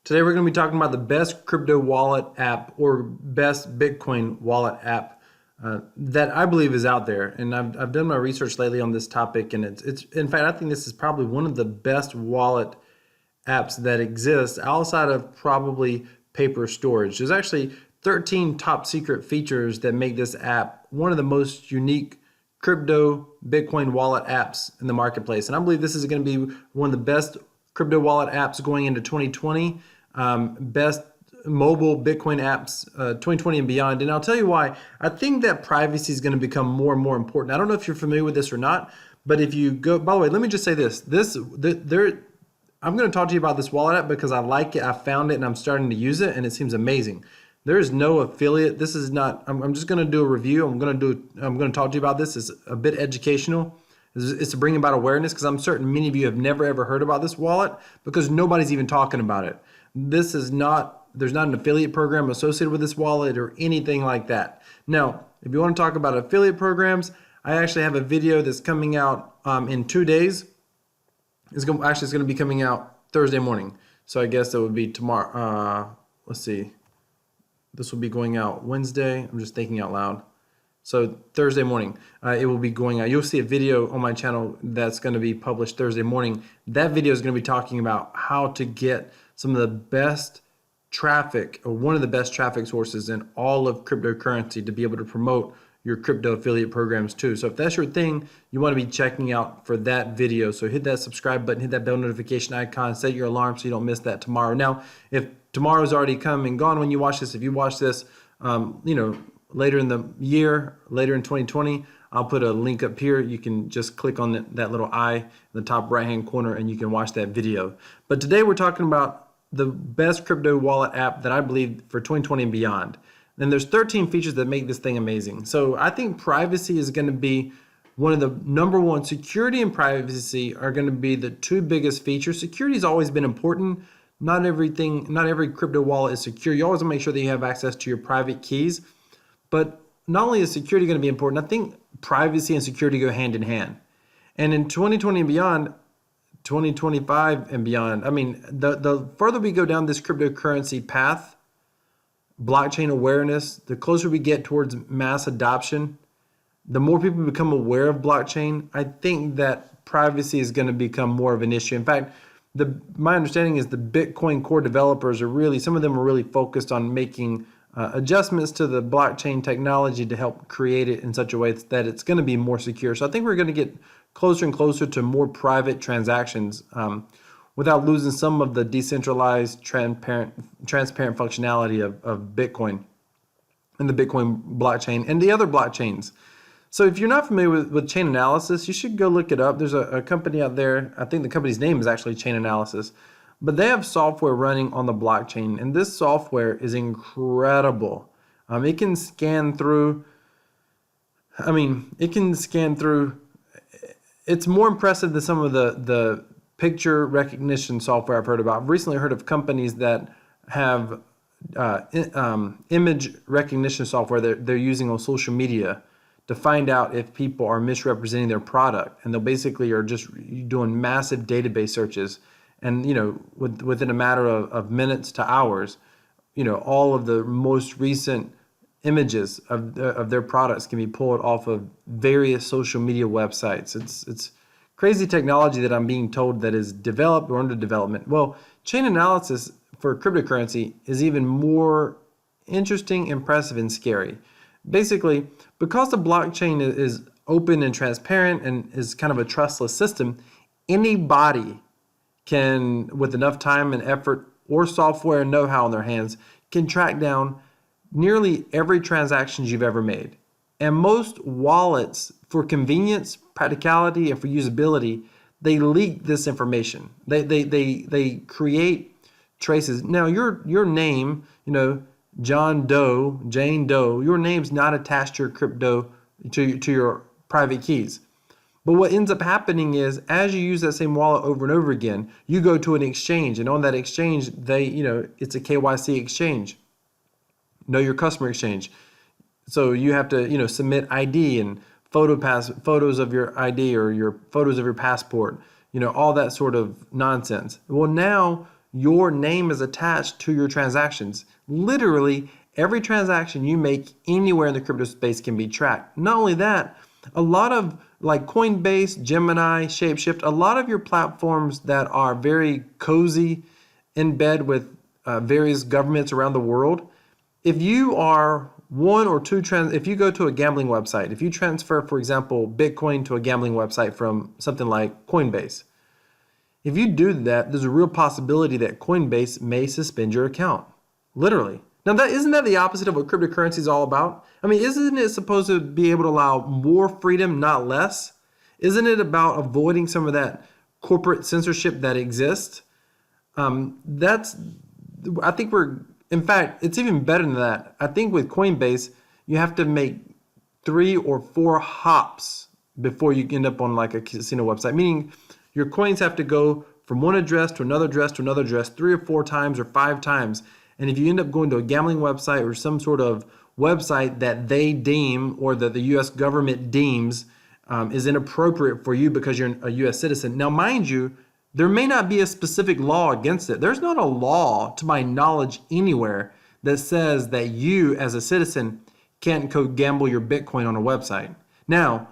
Today we're going to be talking about the best crypto wallet app or best Bitcoin wallet app that I believe is out there. And I've done my research lately on this topic, and it's in fact I think this is probably one of the best wallet apps that exist outside of probably paper storage. There's actually 13 top secret features that make this app one of the most unique crypto Bitcoin wallet apps in the marketplace. And I believe this is going to be one of the best crypto wallet apps going into 2020. Best mobile Bitcoin apps 2020 and beyond. And I'll tell you why. I think that privacy is going to become more and more important. I don't know if you're familiar with this or not, but if you go, by the way, let me just say this. I'm going to talk to you about this wallet app because I like it. I found it and I'm starting to use it and it seems amazing. There is no affiliate. This is not, I'm just going to do a review. I'm going to talk to you about this. It's a bit educational. It's to bring about awareness because I'm certain many of you have never ever heard about this wallet because nobody's even talking about it. There's not an affiliate program associated with this wallet or anything like that. Now, if you want to talk about affiliate programs, I actually have a video that's coming out in 2 days. It's going to be coming out Thursday morning. So I guess that would be tomorrow. Let's see. This will be going out Wednesday. I'm just thinking out loud. So Thursday morning, it will be going out. You'll see a video on my channel that's going to be published Thursday morning. That video is going to be talking about how to get some of the best traffic, or one of the best traffic sources in all of cryptocurrency to be able to promote your crypto affiliate programs too. So if that's your thing, you want to be checking out for that video. So hit that subscribe button, hit that bell notification icon, set your alarm so you don't miss that tomorrow. Now, if tomorrow's already come and gone when you watch this, if you watch this, later in the year, later in 2020, I'll put a link up here. You can just click on that little eye in the top right-hand corner and you can watch that video. But today we're talking about the best crypto wallet app that I believe for 2020 and beyond. And there's 13 features that make this thing amazing. So I think privacy is going to be one of the number one. Security and privacy are going to be the two biggest features. Security has always been important. Not every crypto wallet is secure. You always want to make sure that you have access to your private keys. But not only is security going to be important, I think privacy and security go hand in hand. And in 2020 and beyond, 2025 and beyond, I mean, the further we go down this cryptocurrency path, blockchain awareness, the closer we get towards mass adoption, the more people become aware of blockchain, I think that privacy is going to become more of an issue. In fact, my understanding is the Bitcoin core developers some of them are really focused on making adjustments to the blockchain technology to help create it in such a way that it's going to be more secure. So I think we're going to get closer and closer to more private transactions without losing some of the decentralized, transparent functionality of Bitcoin and the Bitcoin blockchain and the other blockchains. So if you're not familiar with chain analysis, you should go look it up. There's a company out there, I think the company's name is actually Chain Analysis, but they have software running on the blockchain, and this software is incredible. It can scan through, it's more impressive than some of the picture recognition software I've heard about. I've recently heard of companies that have image recognition software that they're using on social media to find out if people are misrepresenting their product. And they basically are just doing massive database searches. And, within a matter of minutes to hours, all of the most recent images of their products can be pulled off of various social media websites. It's crazy technology that I'm being told that is developed or under development. Well, chain analysis for cryptocurrency is even more interesting, impressive, and scary. Basically, because the blockchain is open and transparent and is kind of a trustless system, anybody can, with enough time and effort or software and know-how in their hands, can track down nearly every transaction you've ever made. And most wallets, for convenience, practicality, and for usability, they leak this information. They create traces. Now, your name, John Doe, Jane Doe, your name's not attached to your crypto, to your private keys. But what ends up happening is, as you use that same wallet over and over again, you go to an exchange, and on that exchange, it's a KYC exchange, know your customer exchange. So you have to, submit ID and photos of your ID or your photos of your passport, all that sort of nonsense. Well, now your name is attached to your transactions. Literally, every transaction you make anywhere in the crypto space can be tracked. Not only that, a lot of like Coinbase, Gemini, Shapeshift, a lot of your platforms that are very cozy in bed with various governments around the world, if you are one or two if you go to a gambling website, if you transfer, for example, Bitcoin to a gambling website from something like Coinbase, if you do that, there's a real possibility that Coinbase may suspend your account. Literally. Now, isn't that the opposite of what cryptocurrency is all about? I mean, isn't it supposed to be able to allow more freedom, not less? Isn't it about avoiding some of that corporate censorship that exists? I think in fact, it's even better than that. I think with Coinbase, you have to make 3 or 4 hops before you end up on like a casino website, meaning your coins have to go from one address to another address to another address 3 or 4 times or 5 times. And if you end up going to a gambling website or some sort of website that they deem or that the U.S. government deems is inappropriate for you because you're a U.S. citizen. Now, mind you, there may not be a specific law against it. There's not a law, to my knowledge, anywhere that says that you as a citizen can't go gamble your Bitcoin on a website. Now,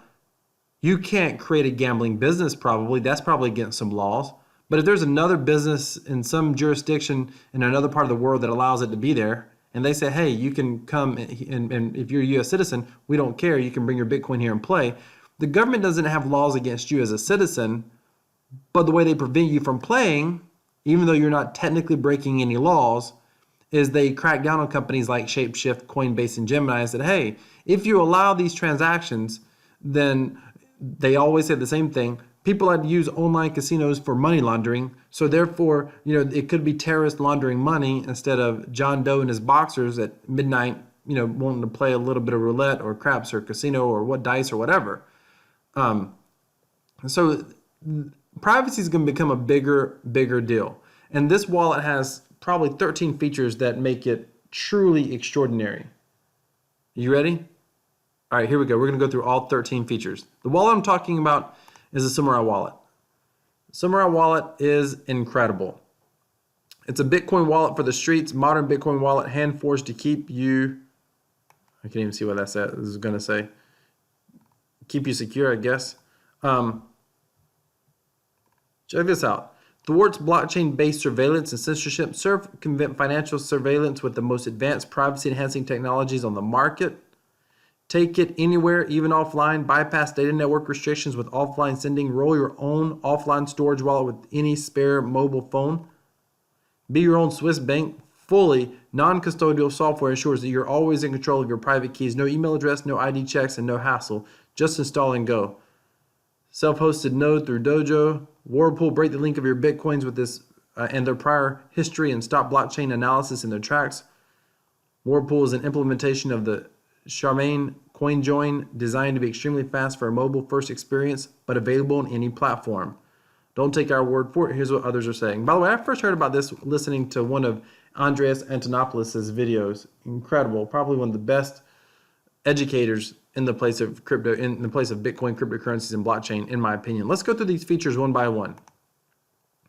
you can't create a gambling business probably. That's probably against some laws. But if there's another business in some jurisdiction in another part of the world that allows it to be there, and they say, hey, you can come and if you're a U.S. citizen, we don't care. You can bring your Bitcoin here and play. The government doesn't have laws against you as a citizen, but the way they prevent you from playing, even though you're not technically breaking any laws, is they crack down on companies like Shapeshift, Coinbase, and Gemini and said, hey, if you allow these transactions, then they always say the same thing. People like to use online casinos for money laundering. So therefore, it could be terrorist laundering money instead of John Doe and his boxers at midnight, wanting to play a little bit of roulette or craps or casino or what dice or whatever. So privacy is going to become a bigger deal. And this wallet has probably 13 features that make it truly extraordinary. You ready? All right, here we go. We're going to go through all 13 features. The wallet I'm talking about is a Samourai wallet. Samourai wallet is incredible. It's a Bitcoin wallet for the streets, modern Bitcoin wallet, hand forged to keep you, I can't even see what this is going to say. Keep you secure, I guess. Check this out. Thwarts blockchain-based surveillance and censorship. Circumvent financial surveillance with the most advanced privacy-enhancing technologies on the market. Take it anywhere, even offline. Bypass data network restrictions with offline sending. Roll your own offline storage wallet with any spare mobile phone. Be your own Swiss bank. Fully non-custodial software ensures that you're always in control of your private keys. No email address, no ID checks, and no hassle. Just install and go. Self-hosted node through Dojo. Whirlpool, break the link of your Bitcoins with this and their prior history and stop blockchain analysis in their tracks. Whirlpool is an implementation of the Charmaine CoinJoin, designed to be extremely fast for a mobile-first experience, but available on any platform. Don't take our word for it. Here's what others are saying. By the way, I first heard about this listening to one of Andreas Antonopoulos' videos. Incredible. Probably one of the best educators in the place of crypto, in the place of Bitcoin, cryptocurrencies, and blockchain, in my opinion. Let's go through these features one by one.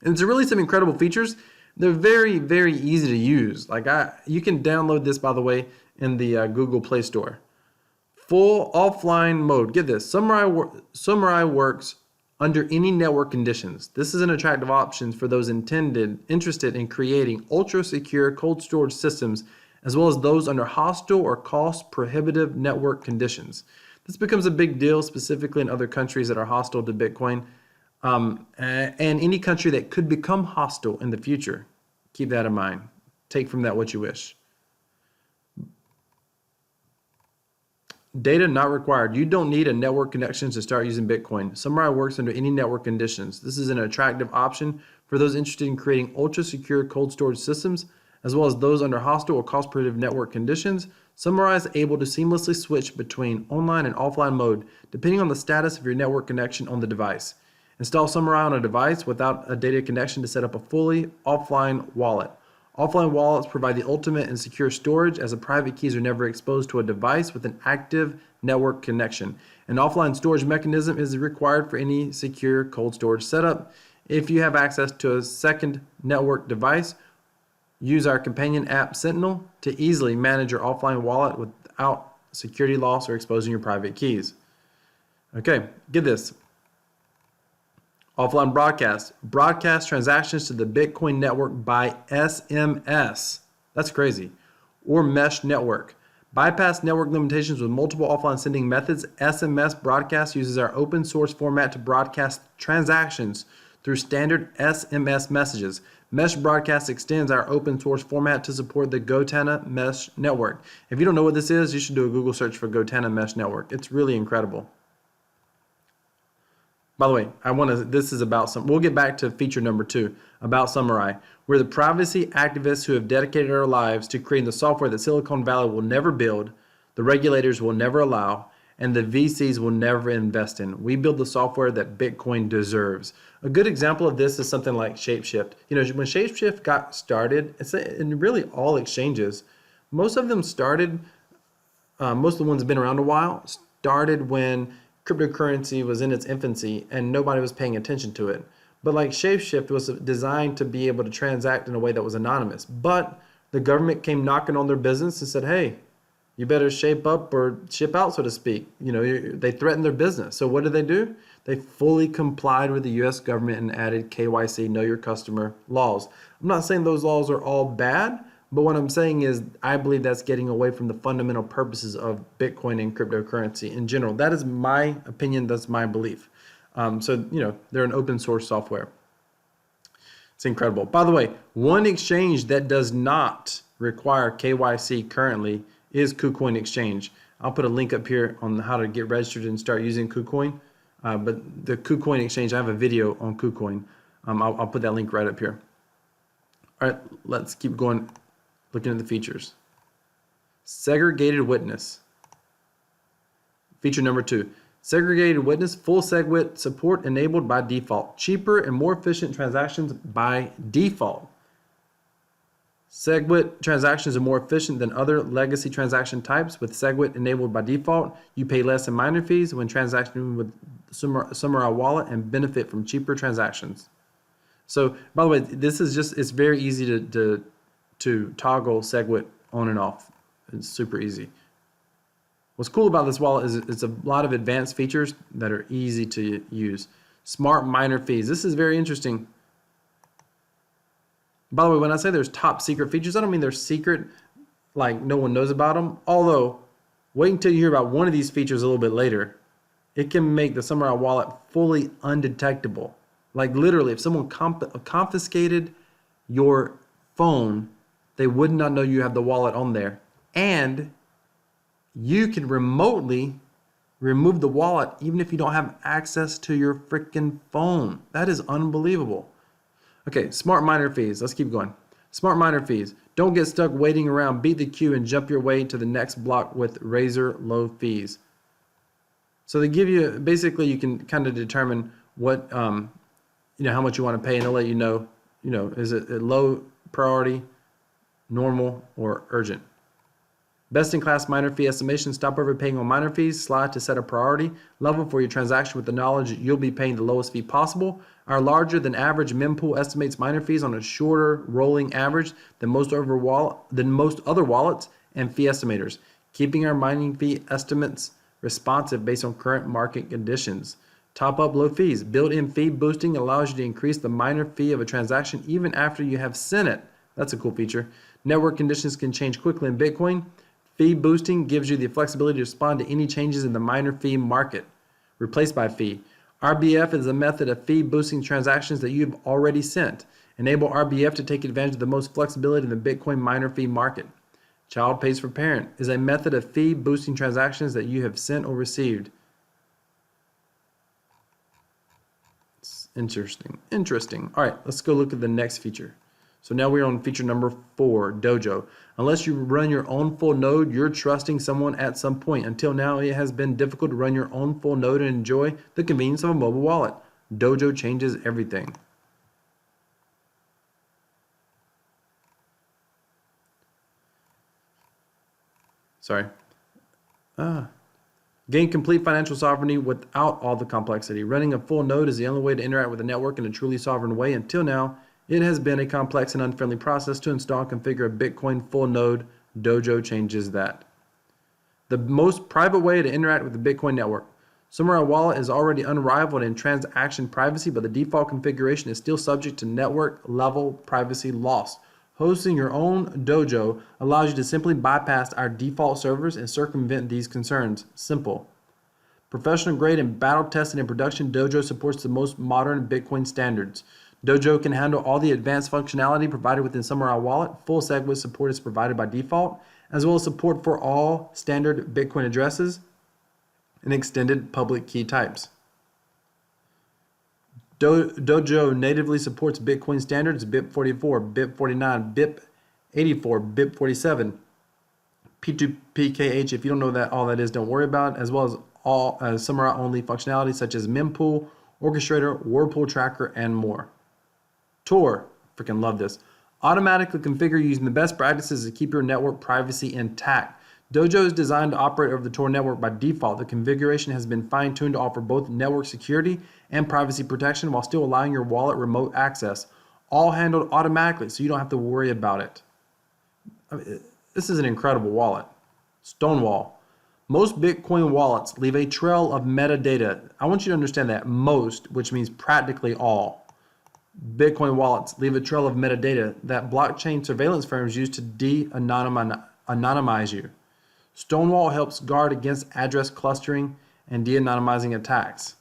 And it's really some incredible features. They're very, very easy to use. You can download this, by the way, in the Google Play Store. Full offline mode. Get this. Samourai works under any network conditions. This is an attractive option for those interested in creating ultra-secure cold storage systems, as well as those under hostile or cost-prohibitive network conditions. This becomes a big deal, specifically in other countries that are hostile to Bitcoin, and any country that could become hostile in the future. Keep that in mind. Take from that what you wish. Data not required. You don't need a network connection to start using Bitcoin. Samourai works under any network conditions. This is an attractive option for those interested in creating ultra-secure cold storage systems, as well as those under hostile or cost-prohibitive network conditions. Samourai is able to seamlessly switch between online and offline mode, depending on the status of your network connection on the device. Install Samourai on a device without a data connection to set up a fully offline wallet. Offline wallets provide the ultimate and secure storage, as the private keys are never exposed to a device with an active network connection. An offline storage mechanism is required for any secure cold storage setup. If you have access to a second network device, use our companion app Sentinel to easily manage your offline wallet without security loss or exposing your private keys. Okay, get this. Offline broadcast. Broadcast transactions to the Bitcoin network by SMS. That's crazy. Or mesh network. Bypass network limitations with multiple offline sending methods. SMS broadcast uses our open source format to broadcast transactions through standard SMS messages. Mesh broadcast extends our open source format to support the Gotana Mesh network. If you don't know what this is, you should do a Google search for Gotana Mesh network. It's really incredible. By the way, this is about we'll get back to feature number 2, about Samourai. We're the privacy activists who have dedicated our lives to creating the software that Silicon Valley will never build, the regulators will never allow, and the VCs will never invest in. We build the software that Bitcoin deserves. A good example of this is something like Shapeshift. You know, when Shapeshift got started, and really all exchanges, most of them started, most of the ones that have been around a while, started when cryptocurrency was in its infancy and nobody was paying attention to it. But like Shapeshift was designed to be able to transact in a way that was anonymous. But the government came knocking on their business and said, hey, you better shape up or ship out, so to speak. You know, they threatened their business. So what did they do? They fully complied with the U.S. government and added KYC, know your customer laws. I'm not saying those laws are all bad, but what I'm saying is I believe that's getting away from the fundamental purposes of Bitcoin and cryptocurrency in general. That is my opinion. That's my belief. So, you know, they're an open source software. It's incredible. By the way, one exchange that does not require KYC currently is KuCoin Exchange. I'll put a link up here on how to get registered and start using KuCoin. But the KuCoin Exchange, I have a video on KuCoin. I'll put that link right up here. All right, let's keep going. Looking at the features. Segregated witness. Feature number 2. Segregated witness, full SegWit support enabled by default. Cheaper and more efficient transactions by default. SegWit transactions are more efficient than other legacy transaction types. With SegWit enabled by default, you pay less in miner fees when transacting with Samourai wallet and benefit from cheaper transactions. So, by the way, this is it's very easy to toggle SegWit on and off. It's super easy. What's cool about this wallet is it's a lot of advanced features that are easy to use. Smart miner fees. This is very interesting. By the way, when I say there's top secret features, I don't mean they're secret like no one knows about them. Although, wait until you hear about one of these features a little bit later. It can make the Samourai wallet fully undetectable. Like literally, if someone confiscated your phone, they would not know you have the wallet on there. And you can remotely remove the wallet even if you don't have access to your freaking phone. That is unbelievable. Okay, smart miner fees. Let's keep going. Smart miner fees. Don't get stuck waiting around. Beat the queue and jump your way to the next block with razor low fees. So they give you, basically you can kind of determine what, how much you want to pay, and they'll let you know, is it a low priority, normal, or urgent. Best-in-class miner fee estimation. Stop overpaying on miner fees. Slide to set a priority level for your transaction with the knowledge that you'll be paying the lowest fee possible. Our larger than average mempool estimates miner fees on a shorter rolling average than most other wallets and fee estimators, keeping our mining fee estimates responsive based on current market conditions. Top up low fees. Built-in fee boosting allows you to increase the miner fee of a transaction even after you have sent it. That's a cool feature. Network conditions can change quickly in Bitcoin. Fee boosting gives you the flexibility to respond to any changes in the miner fee market. Replaced by fee. RBF is a method of fee boosting transactions that you've already sent. Enable RBF to take advantage of the most flexibility in the Bitcoin miner fee market. Child pays for parent is a method of fee boosting transactions that you have sent or received. It's interesting. All right, let's go look at the next feature. So now we're on feature number 4, Dojo. Unless you run your own full node, you're trusting someone at some point. Until now, it has been difficult to run your own full node and enjoy the convenience of a mobile wallet. Dojo changes everything. Sorry. Gain complete financial sovereignty without all the complexity. Running a full node is the only way to interact with the network in a truly sovereign way. Until now, it has been a complex and unfriendly process to install and configure a Bitcoin full node. Dojo changes that. The most private way to interact with the Bitcoin network. Samourai Wallet is already unrivaled in transaction privacy, but the default configuration is still subject to network level privacy loss. Hosting your own dojo allows you to simply bypass our default servers and circumvent these concerns. Simple. Professional grade and battle tested in production, Dojo supports the most modern Bitcoin standards. Dojo can handle all the advanced functionality provided within Samourai Wallet. Full SegWit support is provided by default, as well as support for all standard Bitcoin addresses and extended public key types. Dojo natively supports Bitcoin standards BIP44, BIP49, BIP84, BIP47, P2PKH. If you don't know that all that is, don't worry about it, as well as all Samourai only functionality such as mempool, orchestrator, whirlpool tracker, and more. Tor, freaking love this. Automatically configure using the best practices to keep your network privacy intact. Dojo is designed to operate over the Tor network by default. The configuration has been fine-tuned to offer both network security and privacy protection while still allowing your wallet remote access. All handled automatically, so you don't have to worry about it. I mean, this is an incredible wallet. Stonewall. Most Bitcoin wallets leave a trail of metadata. I want you to understand that. Most, which means practically all, Bitcoin wallets leave a trail of metadata that blockchain surveillance firms use to de-anonymize you. Stonewall helps guard against address clustering and de-anonymizing attacks.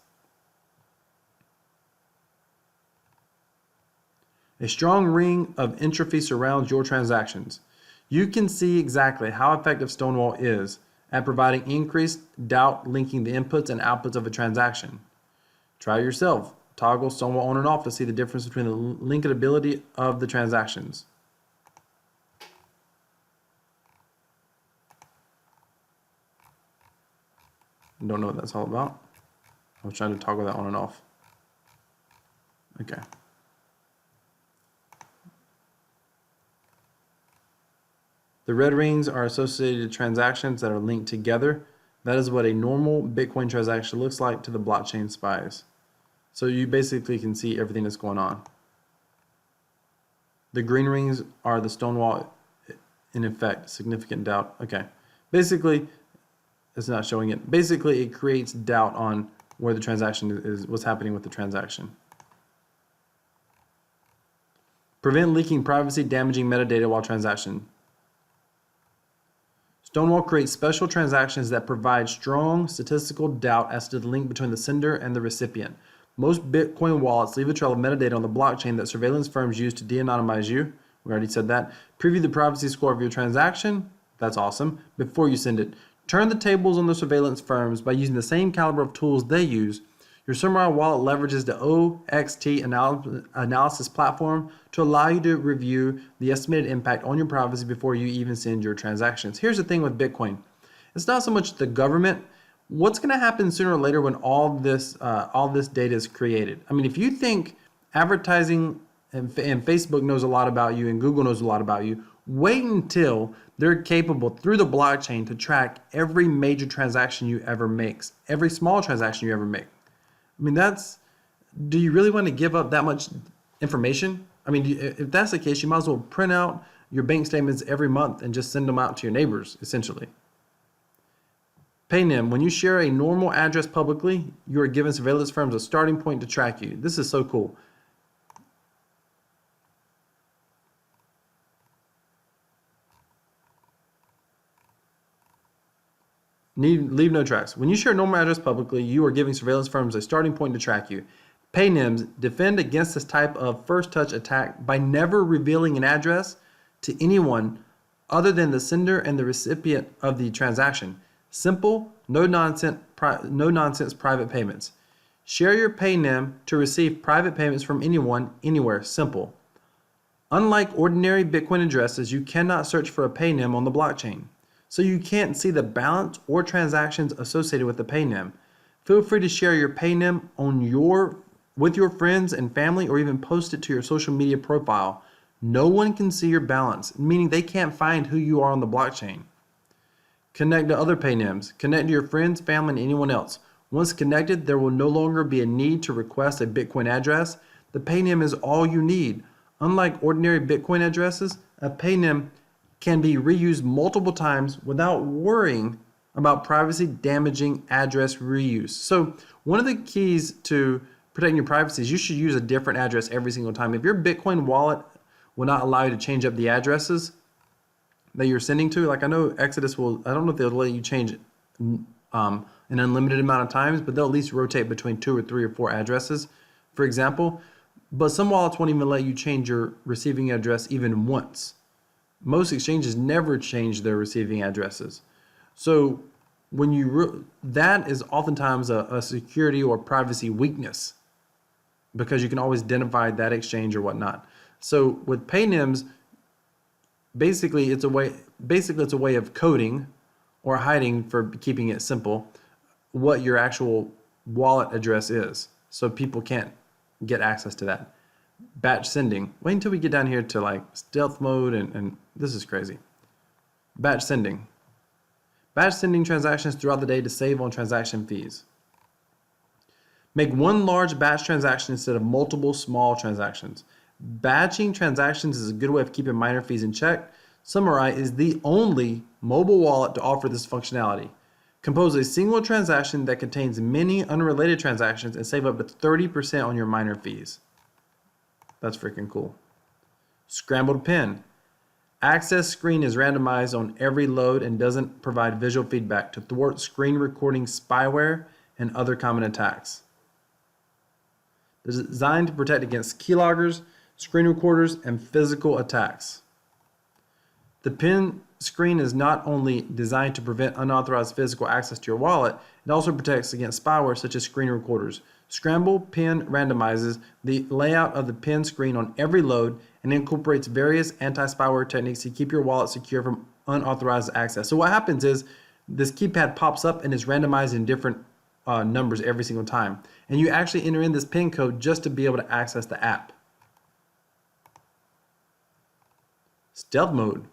A strong ring of entropy surrounds your transactions. You can see exactly how effective Stonewall is at providing increased doubt linking the inputs and outputs of a transaction. Try it yourself. Toggle Stonewall on and off to see the difference between the linkability of the transactions. Don't know what that's all about. I was trying to toggle that on and off. Okay. The red rings are associated transactions that are linked together. That is what a normal Bitcoin transaction looks like to the blockchain spies. So you basically can see everything that's going on. The green rings are the Stonewall in effect, significant doubt. Okay. Basically, it's not showing it. Basically, it creates doubt on where the transaction is, what's happening with the transaction. Prevent leaking privacy damaging metadata while transaction. Stonewall creates special transactions that provide strong statistical doubt as to the link between the sender and the recipient. Most Bitcoin wallets leave a trail of metadata on the blockchain that surveillance firms use to de-anonymize you. We already said that. Preview the privacy score of your transaction. That's awesome. Before you send it. Turn the tables on the surveillance firms by using the same caliber of tools they use. Your Samourai wallet leverages the OXT analysis platform to allow you to review the estimated impact on your privacy before you even send your transactions. Here's the thing with Bitcoin. It's not so much the government. What's going to happen sooner or later when all this data is created? I mean, if you think advertising and Facebook knows a lot about you and Google knows a lot about you, wait until they're capable through the blockchain to track every major transaction you ever make, every small transaction you ever make. I mean, do you really want to give up that much information? I mean, if that's the case, you might as well print out your bank statements every month and just send them out to your neighbors, essentially. Paynim, when you share a normal address publicly, you are giving surveillance firms a starting point to track you. This is so cool. Leave no tracks. When you share a normal address publicly, you are giving surveillance firms a starting point to track you. Paynims defend against this type of first-touch attack by never revealing an address to anyone other than the sender and the recipient of the transaction. Simple, no-nonsense private payments. Share your Paynim to receive private payments from anyone, anywhere. Simple. Unlike ordinary Bitcoin addresses, you cannot search for a Paynim on the blockchain, so you can't see the balance or transactions associated with the Paynim. Feel free to share your Paynim with your friends and family, or even post it to your social media profile. No one can see your balance, meaning they can't find who you are on the blockchain. Connect to other paynims. Connect to your friends, family, and anyone else. Once connected, there will no longer be a need to request a Bitcoin address. The paynim is all you need. Unlike ordinary Bitcoin addresses, a paynim can be reused multiple times without worrying about privacy damaging address reuse. So one of the keys to protecting your privacy is you should use a different address every single time. If your Bitcoin wallet will not allow you to change up the addresses that you're sending to, like I know Exodus will, I don't know if they'll let you change an unlimited amount of times, but they'll at least rotate between 2 or 3 or 4 addresses, for example. But some wallets won't even let you change your receiving address even once. Most exchanges never change their receiving addresses. So when that is oftentimes a security or privacy weakness, because you can always identify that exchange or whatnot. So with paynims, basically it's a way of coding or hiding, for keeping it simple, what your actual wallet address is, so people can't get access to that. Batch sending. Wait until we get down here to like stealth mode, and this is crazy. Batch sending. Batch sending transactions throughout the day to save on transaction fees. Make one large batch transaction instead of multiple small transactions. Batching transactions is a good way of keeping minor fees in check. Samourai is the only mobile wallet to offer this functionality. Compose a single transaction that contains many unrelated transactions and save up to 30% on your minor fees. That's freaking cool. Scrambled pin. Access screen is randomized on every load and doesn't provide visual feedback to thwart screen recording spyware and other common attacks. It's designed to protect against keyloggers, screen recorders, and physical attacks. The pin screen is not only designed to prevent unauthorized physical access to your wallet, it also protects against spyware such as screen recorders. Scramble pin randomizes the layout of the pin screen on every load and incorporates various anti-spyware techniques to keep your wallet secure from unauthorized access. So what happens is this keypad pops up and is randomized in different numbers every single time. And you actually enter in this pin code just to be able to access the app. Stealth mode.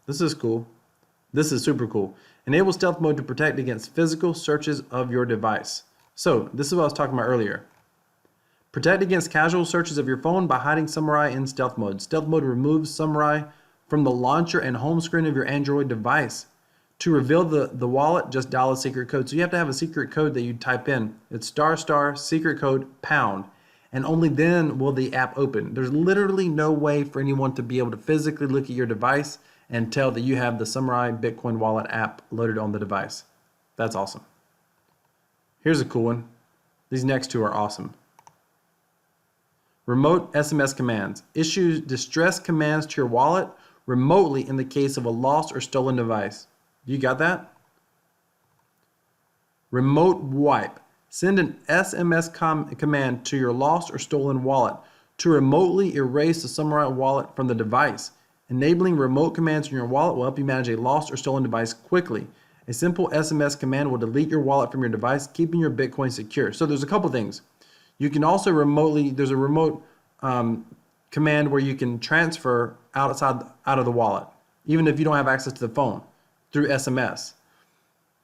This is cool. This is super cool. Enable stealth mode to protect against physical searches of your device. So this is what I was talking about earlier. Protect against casual searches of your phone by hiding Samourai in stealth mode. Stealth mode removes Samourai from the launcher and home screen of your Android device. To reveal the wallet, just dial a secret code. So you have to have a secret code that you type in. It's ** secret code #, and only then will the app open. There's literally no way for anyone to be able to physically look at your device and tell that you have the Samourai Bitcoin Wallet app loaded on the device. That's awesome. Here's a cool one. These next two are awesome. Remote SMS commands. Issue distress commands to your wallet remotely in the case of a lost or stolen device. You got that? Remote wipe. Send an SMS command to your lost or stolen wallet to remotely erase the Samourai wallet from the device. Enabling remote commands from your wallet will help you manage a lost or stolen device quickly. A simple SMS command will delete your wallet from your device, keeping your Bitcoin secure. So there's a couple things. You can also there's a remote command where you can transfer out of the wallet, even if you don't have access to the phone, through SMS.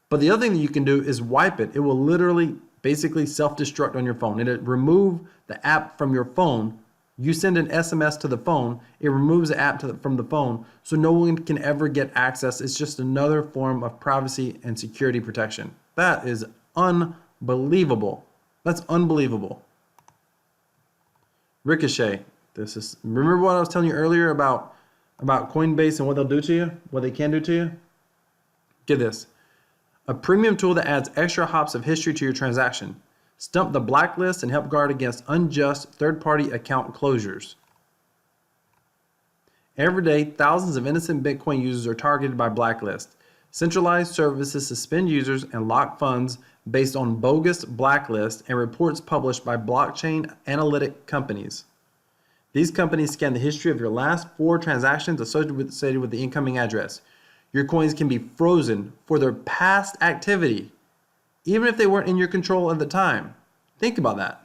But the other thing that you can do is wipe it. It will literally basically self-destruct on your phone. It'll remove the app from your phone. You send an SMS to the phone, it removes the app from the phone, so no one can ever get access. It's just another form of privacy and security protection. That is unbelievable. That's unbelievable. Ricochet. Remember what I was telling you earlier about Coinbase and what they'll do to you, what they can do to you? Get this. A premium tool that adds extra hops of history to your transaction. Stump the blacklist and help guard against unjust third-party account closures. Every day, thousands of innocent Bitcoin users are targeted by blacklists. Centralized services suspend users and lock funds based on bogus blacklists and reports published by blockchain analytic companies. These companies scan the history of your last 4 transactions associated with the incoming address. Your coins can be frozen for their past activity, even if they weren't in your control at the time. Think about that.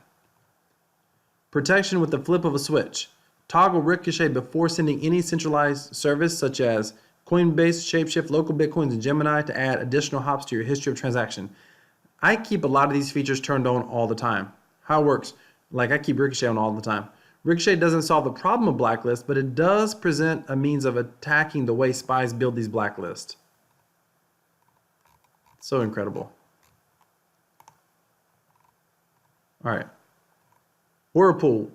Protection with the flip of a switch. Toggle Ricochet before sending any centralized service such as Coinbase, Shapeshift, local Bitcoins, and Gemini to add additional hops to your history of transaction. I keep a lot of these features turned on all the time. How it works, like I keep Ricochet on all the time. Ricochet doesn't solve the problem of blacklists, but it does present a means of attacking the way spies build these blacklists. So incredible. All right. Whirlpool.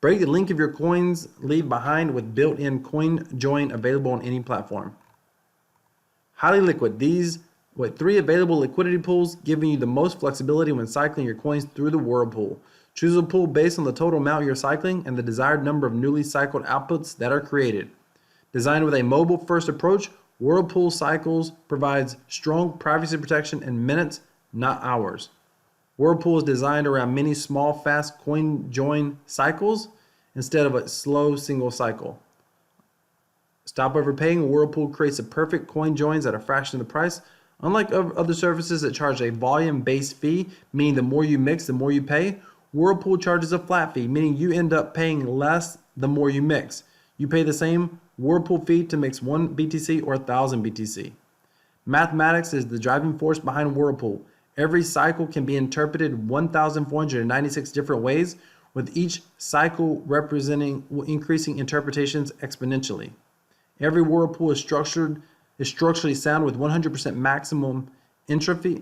Break the link of your coins leave behind with built-in coin join available on any platform. Highly liquid. These with 3 available liquidity pools, giving you the most flexibility when cycling your coins through the Whirlpool. Choose a pool based on the total amount you're cycling and the desired number of newly cycled outputs that are created. Designed with a mobile-first approach, Whirlpool Cycles provides strong privacy protection in minutes, not hours. Whirlpool is designed around many small, fast coin join cycles instead of a slow single cycle. Stop overpaying. Whirlpool creates the perfect coin joins at a fraction of the price. Unlike other services that charge a volume-based fee, meaning the more you mix, the more you pay, Whirlpool charges a flat fee, meaning you end up paying less the more you mix. You pay the same Whirlpool fee to mix 1 BTC or 1,000 BTC. Mathematics is the driving force behind Whirlpool. Every cycle can be interpreted 1,496 different ways, with each cycle representing increasing interpretations exponentially. Every Whirlpool is structurally sound with 100% maximum entropy,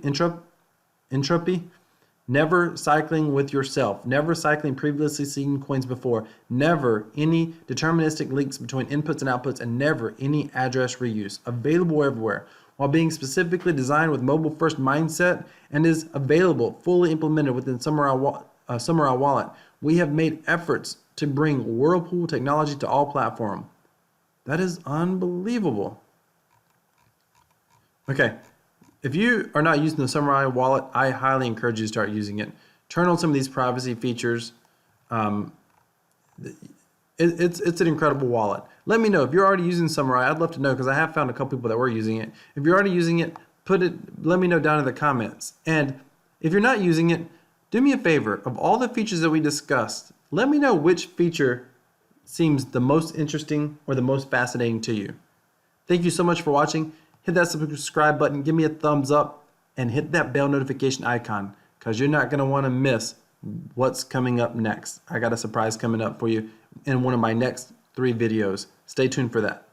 never cycling with yourself, never cycling previously seen coins before, never any deterministic links between inputs and outputs, and never any address reuse. Available everywhere, while being specifically designed with mobile-first mindset and is available, fully implemented within Samourai Wallet. We have made efforts to bring Whirlpool technology to all platforms. That is unbelievable. Okay, if you are not using the Samourai wallet, I highly encourage you to start using it. Turn on some of these privacy features. It's an incredible wallet. Let me know if you're already using Samourai. I'd love to know because I have found a couple people that were using it. If you're already using it, let me know down in the comments. And if you're not using it, do me a favor. Of all the features that we discussed, let me know which feature seems the most interesting or the most fascinating to you. Thank you so much for watching. Hit that subscribe button, give me a thumbs up, and hit that bell notification icon because you're not going to want to miss what's coming up next. I got a surprise coming up for you in one of my next 3 videos. Stay tuned for that.